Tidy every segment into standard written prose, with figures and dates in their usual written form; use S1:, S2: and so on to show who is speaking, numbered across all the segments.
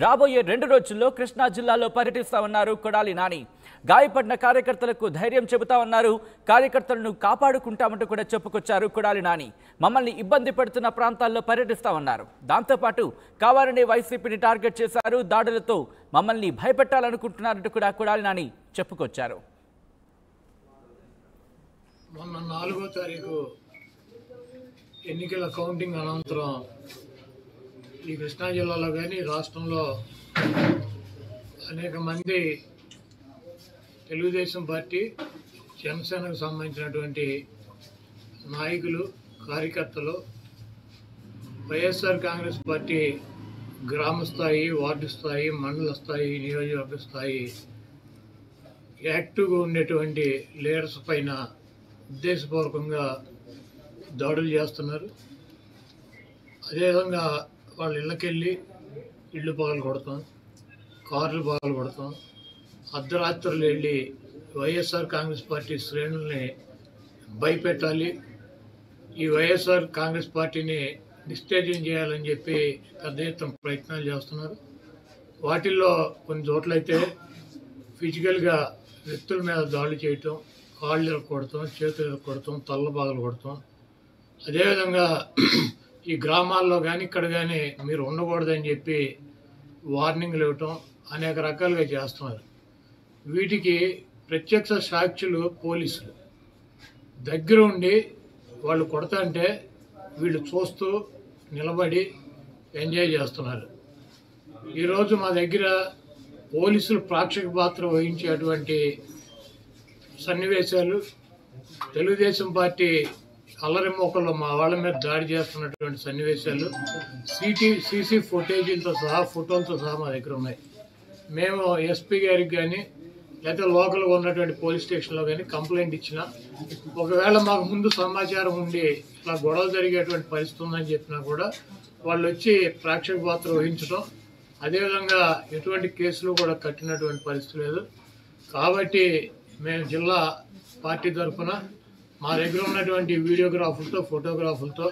S1: రాబోయే 2 రోజుల్లో కృష్ణా జిల్లాలో పర్యటిస్తామన్నారు కొడాలి నాని. గాయపడిన కార్యకర్తలకు ధైర్యం చెబుతామన్నారు. కార్యకర్తలను కాపాడుకుంటామంటూ కూడా చెప్పుకొచ్చారు కొడాలి నాని. మమ్మల్ని ఇబ్బంది పెడుతున్న ప్రాంతాల్లో పర్యటిస్తామన్నారు. దాంతోపాటు కావాలనే వైసీపీని టార్గెట్ చేశారు. దాడులతో మమ్మల్ని భయపెట్టాలనుకుంటున్నారంటూ కూడా కొడాలి నాని చెప్పుకొచ్చారు.
S2: మొన్న 4వ తారీఖు ఎన్నికల కౌంటింగ్ అనంతరం ఈ కృష్ణా జిల్లాలో కానీ రాష్ట్రంలో అనేక మంది తెలుగుదేశం పార్టీ జనసేనకు సంబంధించినటువంటి నాయకులు కార్యకర్తలు వైఎస్ఆర్ కాంగ్రెస్ పార్టీ గ్రామ స్థాయి, వార్డు స్థాయి, మండల స్థాయి, నియోజకవర్గ స్థాయి యాక్టివ్గా ఉండేటువంటి లీడర్స్ పైన ఉద్దేశపూర్వకంగా దాడులు చేస్తున్నారు. అదేవిధంగా వాళ్ళ ఇళ్ళకెళ్ళి ఇళ్ళు పగలు కొడతాం, కార్లు పగలు కొడతాం, అర్ధరాత్రులు వెళ్ళి వైఎస్ఆర్ కాంగ్రెస్ పార్టీ శ్రేణుల్ని భయపెట్టాలి, ఈ వైఎస్ఆర్ కాంగ్రెస్ పార్టీని డిస్టేజింగ్ చేయాలని చెప్పి పెద్ద ఎత్తున ప్రయత్నాలు చేస్తున్నారు. వాటిల్లో కొన్ని చోట్లయితే ఫిజికల్గా వ్యక్తుల మీద దాడులు చేయటం, కాళ్ళు కొడతాం, చేతులు కొడతాం, తల్ల బాగలు కొడతాం. అదేవిధంగా ఈ గ్రామాల్లో కానీ ఇక్కడ కానీ మీరు ఉండకూడదని చెప్పి వార్నింగ్లు ఇవ్వటం అనేక రకాలుగా చేస్తున్నారు. వీటికి ప్రత్యక్ష సాక్షులు పోలీసులు దగ్గర ఉండి వాళ్ళు కొడతాంటే వీళ్ళు చూస్తూ నిలబడి ఎంజాయ్ చేస్తున్నారు. ఈరోజు మా దగ్గర పోలీసులు ప్రేక్షక పాత్ర వహించేటువంటి సన్నివేశాలు, తెలుగుదేశం పార్టీ అల్లరి మోకల్లో మా వాళ్ళ మీద దాడి చేస్తున్నటువంటి సన్నివేశాలు సీసీ ఫుటేజీలతో సహా, ఫోటోలతో సహా మా దగ్గర ఉన్నాయి. మేము ఎస్పీ గారికి కానీ లేదా లోకల్గా ఉన్నటువంటి పోలీస్ స్టేషన్లో కానీ కంప్లైంట్ ఇచ్చినా, ఒకవేళ మాకు ముందు సమాచారం ఉండి ఇట్లా గొడవ జరిగేటువంటి పరిస్థితి ఉందని చెప్పినా కూడా వాళ్ళు వచ్చి ప్రేక్షక పాత్ర వహించడం, అదేవిధంగా ఎటువంటి కేసులు కూడా కట్టినటువంటి పరిస్థితి లేదు. కాబట్టి మేము జిల్లా పార్టీ తరఫున మా దగ్గర ఉన్నటువంటి వీడియోగ్రాఫర్తో, ఫోటోగ్రాఫర్తో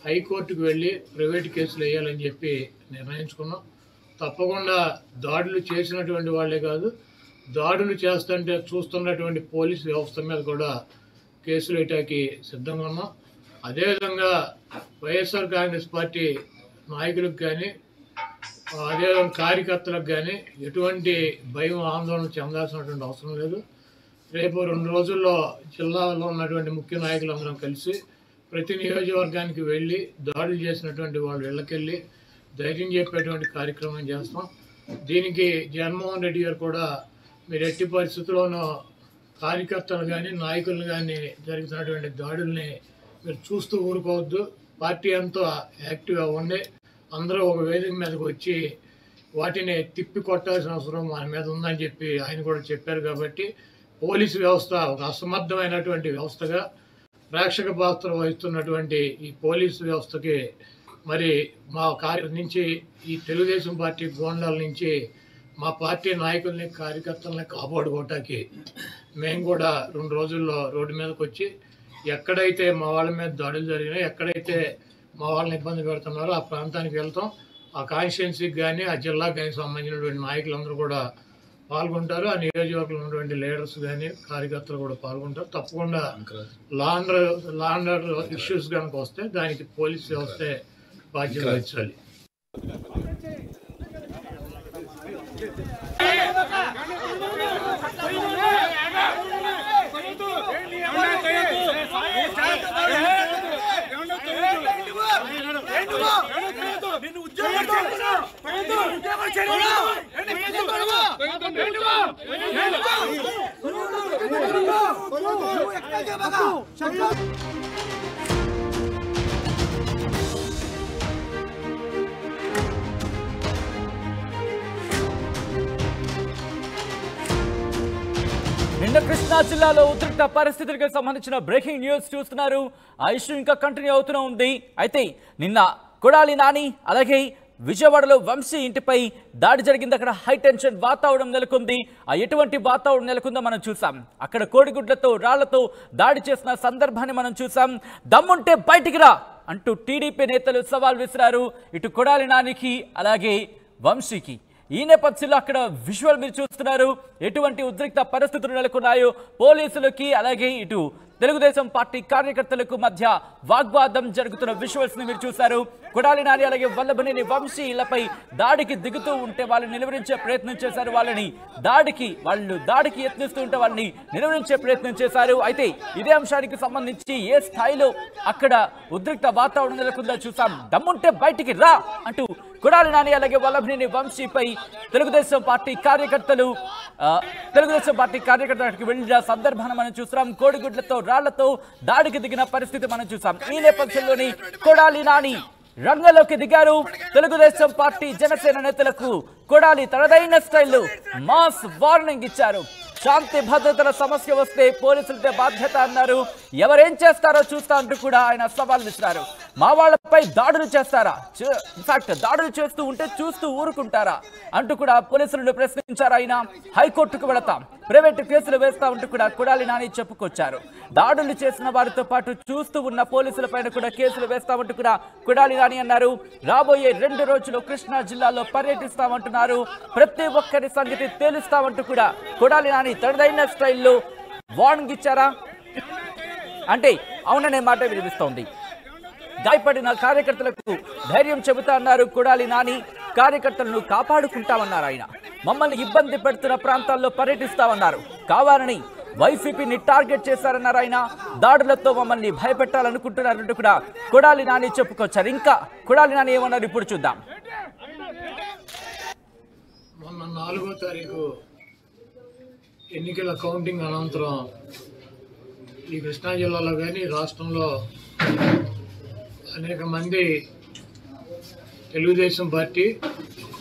S2: హైకోర్టుకు వెళ్ళి ప్రైవేట్ కేసులు వేయాలని చెప్పి నిర్ణయించుకున్నాం. తప్పకుండా దాడులు చేసినటువంటి వాళ్ళే కాదు, దాడులు చేస్తుంటే చూస్తున్నటువంటి పోలీసు వ్యవస్థ మీద కూడా కేసులు వేయటానికి సిద్ధంగా ఉన్నాం. అదేవిధంగా వైఎస్ఆర్ కాంగ్రెస్ పార్టీ నాయకులకు కానీ అదేవిధంగా కార్యకర్తలకు కానీ ఎటువంటి భయం, ఆందోళన చెందాల్సినటువంటి అవసరం లేదు. రేపు 2 రోజుల్లో జిల్లాలో ఉన్నటువంటి ముఖ్య నాయకులందరం కలిసి ప్రతి నియోజకవర్గానికి వెళ్ళి దాడులు చేసినటువంటి వాళ్ళు ఇళ్ళకెళ్ళి ధైర్యం చెప్పేటువంటి కార్యక్రమం చేస్తాం. దీనికి జగన్మోహన్ రెడ్డి గారు కూడా మీరు ఎట్టి పరిస్థితుల్లోనూ కార్యకర్తలు కానీ నాయకులను కానీ జరుగుతున్నటువంటి దాడుల్ని మీరు చూస్తూ ఊరుకోవద్దు, పార్టీ అంతా యాక్టివ్గా ఉండి అందరూ ఒక వేదిక మీదకి వచ్చి వాటిని తిప్పి కొట్టాల్సిన అవసరం మన మీద ఉందని చెప్పి ఆయన కూడా చెప్పారు. కాబట్టి పోలీసు వ్యవస్థ ఒక అసమర్థమైనటువంటి వ్యవస్థగా ప్రేక్షక పాత్ర వహిస్తున్నటువంటి ఈ పోలీసు వ్యవస్థకి మరి మా నుంచి ఈ తెలుగుదేశం పార్టీ గోండాల నుంచి మా పార్టీ నాయకుల్ని, కార్యకర్తల్ని కాపాడుకోవటానికి మేము కూడా 2 రోజుల్లో రోడ్డు మీదకి వచ్చి ఎక్కడైతే మా వాళ్ళ మీద దాడులు జరిగినాయో, ఎక్కడైతే మా వాళ్ళని ఇబ్బంది పెడుతున్నారో ఆ ప్రాంతానికి వెళ్తాం. ఆ కాన్స్టిట్యున్సీకి కానీ ఆ జిల్లాకి కానీ సంబంధించినటువంటి నాయకులందరూ కూడా పాల్గొంటారు. ఆ నియోజకవర్గంలో ఉన్నటువంటి లీడర్స్ కానీ కార్యకర్తలు కూడా పాల్గొంటారు. తప్పకుండా లాండర్ ఇష్యూస్ కనుక వస్తే దానికి పోలీస్ వ్యవస్థే బాధ్యత వహించాలి.
S1: నిన్న కృష్ణా జిల్లాలో ఉద్రిక్త పరిస్థితులకు సంబంధించిన బ్రేకింగ్ న్యూస్ చూస్తున్నారు. ఆ ఇష్యూ ఇంకా కంటిన్యూ అవుతూనే ఉంది. అయితే నిన్న కొడాలి నాని అలాగే విజయవాడలో వంశీ ఇంటిపై దాడి జరిగింది. అక్కడ హై టెన్షన్ వాతావరణం నెలకొంది. ఆ ఎటువంటి వాతావరణం నెలకొందో మనం చూసాం. అక్కడ కోడిగుడ్లతో రాళ్లతో దాడి చేసిన సందర్భాన్ని మనం చూసాం. దమ్ముంటే బయటికి రా అంటూ టీడీపీ నేతలు సవాల్ విసిరారు. ఇటు కొడాలి నానికి అలాగే వంశీకి. ఈ నేపథ్యంలో అక్కడ విజువల్ మీరు చూస్తున్నారు, ఎటువంటి ఉద్రిక్త పరిస్థితులు నెలకొన్నాయో. పోలీసులకి అలాగే ఇటు తెలుగుదేశం పార్టీ కార్యకర్తలకు మధ్య వాగ్వాదం జరుగుతున్న విజువల్స్ ని మీరు చూశారు. కొడాలి నాని అలాగే వల్లభనేని వంశీ ఇళ్లపై దాడికి దిగుతూ ఉంటే వాళ్ళని నిలువరించే ప్రయత్నం చేశారు. వాళ్ళు దాడికి యత్నిస్తూ ఉంటే వాళ్ళని నిలువరించే ప్రయత్నం చేశారు. అయితే ఇదే అంశానికి సంబంధించి ఏ స్థాయిలో అక్కడ ఉద్రిక్త వాతావరణం నెలకొందో చూసాం. దమ్ముంటే బయటికి రా అంటూ కొడాలి నాని అలాగే వల్లభనేని వంశీపై తెలుగుదేశం పార్టీ కార్యకర్తలకు వెళ్ళిన సందర్భాన్ని మనం చూస్తున్నాం. కోడిగుడ్లతో రాళ్లతో దాడికి దిగిన పరిస్థితి మనం చూసాం. ఈ నేపథ్యంలోని కొడాలి నాని రంగంలోకి దిగారు. తెలుగుదేశం పార్టీ జనసేన నేతలకు కొడాలి తనదైన స్టైల్లో మాస్ వార్నింగ్ ఇచ్చారు. శాంతి భద్రతల సమస్య వస్తే పోలీసులదే బాధ్యత అన్నారు. ఎవరేం చేస్తారో చూస్తా అంటూ కూడా ఆయన సవాల్ విసిరారు. మా వాళ్లపై దాడులు చేస్తారా, ఇన్ఫాక్ట్ దాడులు చేస్తూ ఉంటే చూస్తూ ఊరుకుంటారా అంటూ కూడా పోలీసులను ప్రశ్నించారు. ఆయన హైకోర్టుకు వెళతాం, ప్రైవేటు కేసులు వేస్తా ఉంటూ కూడా కొడాలి నాని చెప్పుకొచ్చారు. దాడులు చేసిన వారితో పాటు చూస్తూ ఉన్న పోలీసుల పైన కూడా కేసులు వేస్తామంటూ కూడా కొడాలి నాని అన్నారు. రాబోయే 2 రోజులు కృష్ణా జిల్లాలో పర్యటిస్తామంటున్నారు. ప్రతి ఒక్కరి సంగతి తేలుస్తామంటూ కూడా కొడాలి నాని తనదైన స్టైల్లో వార్నింగ్ ఇచ్చారా అంటే అవుననే మాట వినిపిస్తోంది. గాయపడిన కార్యకర్తలకు ధైర్యం చెబుతా అన్నారు కొడాలి నాని. కార్యకర్తలను కాపాడుకుంటామన్నారు ఆయన. మమ్మల్ని ఇబ్బంది పెడుతున్న ప్రాంతాల్లో పర్యటిస్తామన్నారు. కావాలని వైసీపీని టార్గెట్ చేశారన్నారు ఆయన. దాడులతో మమ్మల్ని భయపెట్టాలనుకుంటున్నారంటూ కూడా కొడాలి నాని చెప్పుకొచ్చారు. ఇంకా కొడాలి నాని ఏమన్నారు ఇప్పుడు చూద్దాం.
S2: మొన్న 4వ తారీఖు ఎన్నికల కౌంటింగ్ అనంతరం ఈ కృష్ణా జిల్లాలో కానీ రాష్ట్రంలో అనేక మంది తెలుగుదేశం పార్టీ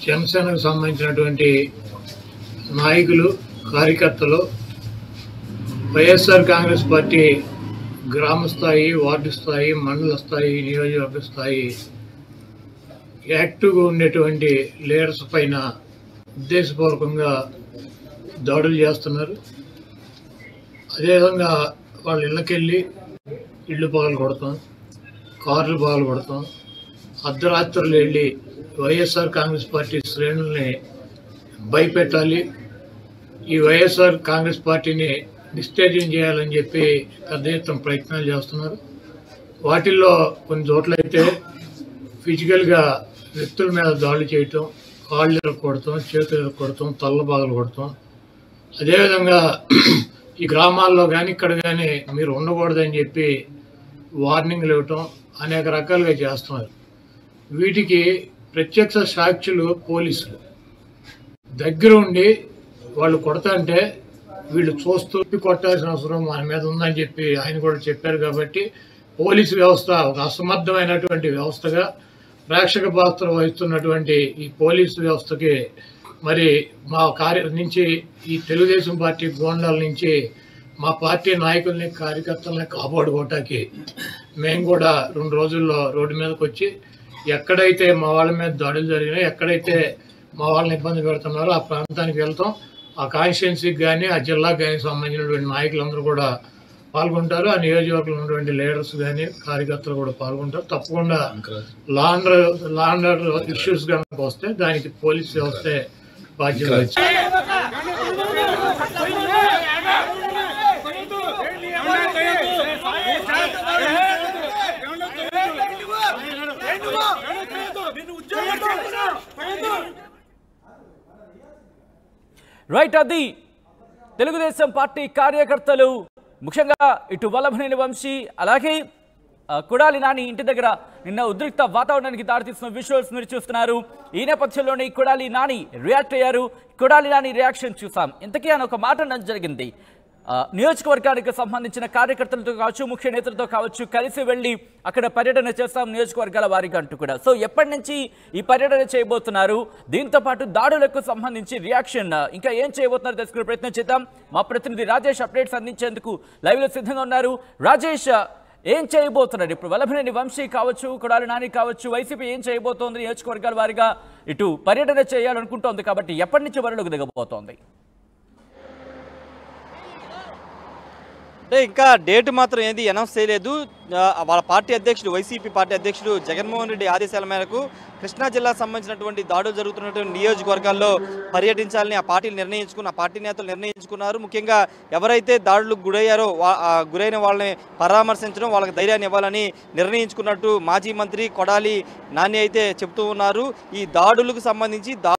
S2: జనసేనకు సంబంధించినటువంటి నాయకులు కార్యకర్తలు వైఎస్ఆర్ కాంగ్రెస్ పార్టీ గ్రామ స్థాయి, వార్డు స్థాయి, మండల స్థాయి, నియోజకవర్గ స్థాయి యాక్టివ్గా ఉండేటువంటి లీడర్స్ పైన ఉద్దేశపూర్వకంగా దాడులు చేస్తున్నారు. అదేవిధంగా వాళ్ళ ఇళ్ళకెళ్ళి ఇళ్ళు పగలు కొడతాం, కార్లు పగలు కొడతాం, అర్ధరాత్రులు వెళ్ళి వైఎస్ఆర్ కాంగ్రెస్ పార్టీ శ్రేణుల్ని భయపెట్టాలి, ఈ వైఎస్ఆర్ కాంగ్రెస్ పార్టీని డిస్టేజింగ్ చేయాలని చెప్పి పెద్ద ఎత్తున ప్రయత్నాలు చేస్తున్నారు. వాటిల్లో కొన్ని చోట్లయితే ఫిజికల్గా వ్యక్తుల మీద దాడులు చేయటం, కాళ్ళు ఇరగొడతాం, చేతులు ఇరగొడతాం, తల్ల బాగలు కొడతాం. అదేవిధంగా ఈ గ్రామాల్లో కానీ ఇక్కడ కానీ మీరు ఉండకూడదని చెప్పి వార్నింగ్లు ఇవ్వటం అనేక రకాలుగా చేస్తున్నారు. వీటికి ప్రత్యక్ష సాక్షులు పోలీసులు దగ్గర ఉండి వాళ్ళు కొడతాంటే వీళ్ళు చూస్తూ కొట్టాల్సిన అవసరం మన మీద ఉందని చెప్పి ఆయన కూడా చెప్పారు. కాబట్టి పోలీసు వ్యవస్థ ఒక అసమర్థమైనటువంటి వ్యవస్థగా ప్రేక్షక పాత్ర వహిస్తున్నటువంటి ఈ పోలీసు వ్యవస్థకి మరి మా నుంచి ఈ తెలుగుదేశం పార్టీ గోండాల నుంచి మా పార్టీ నాయకుల్ని కార్యకర్తల్ని కాపాడుకోవటానికి మేము కూడా 2 రోజుల్లో రోడ్డు మీదకి వచ్చి ఎక్కడైతే మా వాళ్ళ మీద దాడులు జరిగినాయో, ఎక్కడైతే మా వాళ్ళని ఇబ్బంది పెడుతున్నారో ఆ ప్రాంతానికి వెళ్తాం. ఆ కాన్స్టిట్యున్సీకి కానీ ఆ జిల్లాకు కానీ సంబంధించినటువంటి నాయకులందరూ కూడా పాల్గొంటారు. ఆ నియోజకవర్గంలో ఉన్నటువంటి లీడర్స్ కానీ కార్యకర్తలు కూడా పాల్గొంటారు. తప్పకుండా లా అండ్ ఆర్డర్ ఇష్యూస్ కనుక వస్తే దానికి పోలీస్ వ్యవస్థే బాధ్యత వహించాలి.
S1: రైట్, అది తెలుగుదేశం పార్టీ కార్యకర్తలు ముఖ్యంగా ఇటు వల్లభనేని వంశీ అలాగే కొడాలి నాని ఇంటి దగ్గర నిన్న ఉద్రిక్త వాతావరణానికి దారితీసిన విజువల్స్ మీరు చూస్తున్నారు. ఈ నేపథ్యంలోనే కొడాలి నాని రియాక్ట్ అయ్యారు. కొడాలి నాని రియాక్షన్ చూసాం. ఇంతకీ అని ఒక మాట అనడం జరిగింది. నియోజకవర్గానికి సంబంధించిన కార్యకర్తలతో కావచ్చు, ముఖ్య నేతలతో కావచ్చు, కలిసి వెళ్ళి అక్కడ పర్యటన చేస్తాం నియోజకవర్గాల వారిగా అంటూ కూడా. సో ఎప్పటి నుంచి ఈ పర్యటన చేయబోతున్నారు, దీంతో పాటు దాడులకు సంబంధించి రియాక్షన్ ఇంకా ఏం చేయబోతున్నారు తెలుసుకునే ప్రయత్నం చేద్దాం. మా ప్రతినిధి రాజేష్ అప్డేట్స్ అందించేందుకు లైవ్లో సిద్ధంగా ఉన్నారు. రాజేష్, ఏం చేయబోతున్నారు ఇప్పుడు? వల్లభనేని వంశీ కావచ్చు, కొడాలి నాని కావచ్చు, వైసీపీ ఏం చేయబోతోంది? నియోజకవర్గాల వారిగా ఇటు పర్యటన చేయాలనుకుంటోంది కాబట్టి ఎప్పటి నుంచి బరిలోకి దిగబోతోంది?
S3: అంటే ఇంకా డేట్ మాత్రం ఏది అనౌన్స్ చేయలేదు. వాళ్ళ పార్టీ అధ్యక్షుడు వైసీపీ పార్టీ అధ్యక్షుడు జగన్మోహన్ రెడ్డి ఆదేశాల మేరకు కృష్ణా జిల్లాకు సంబంధించినటువంటి దాడులు జరుగుతున్నటువంటి నియోజకవర్గాల్లో పర్యటించాలని ఆ పార్టీ నేతలు నిర్ణయించుకున్నారు. ముఖ్యంగా ఎవరైతే దాడులకు గురైన వాళ్ళని పరామర్శించడం, వాళ్ళకి ధైర్యాన్ని ఇవ్వాలని నిర్ణయించుకున్నట్టు మాజీ మంత్రి కొడాలి నాని అయితే చెబుతూ ఉన్నారు. ఈ దాడులకు సంబంధించి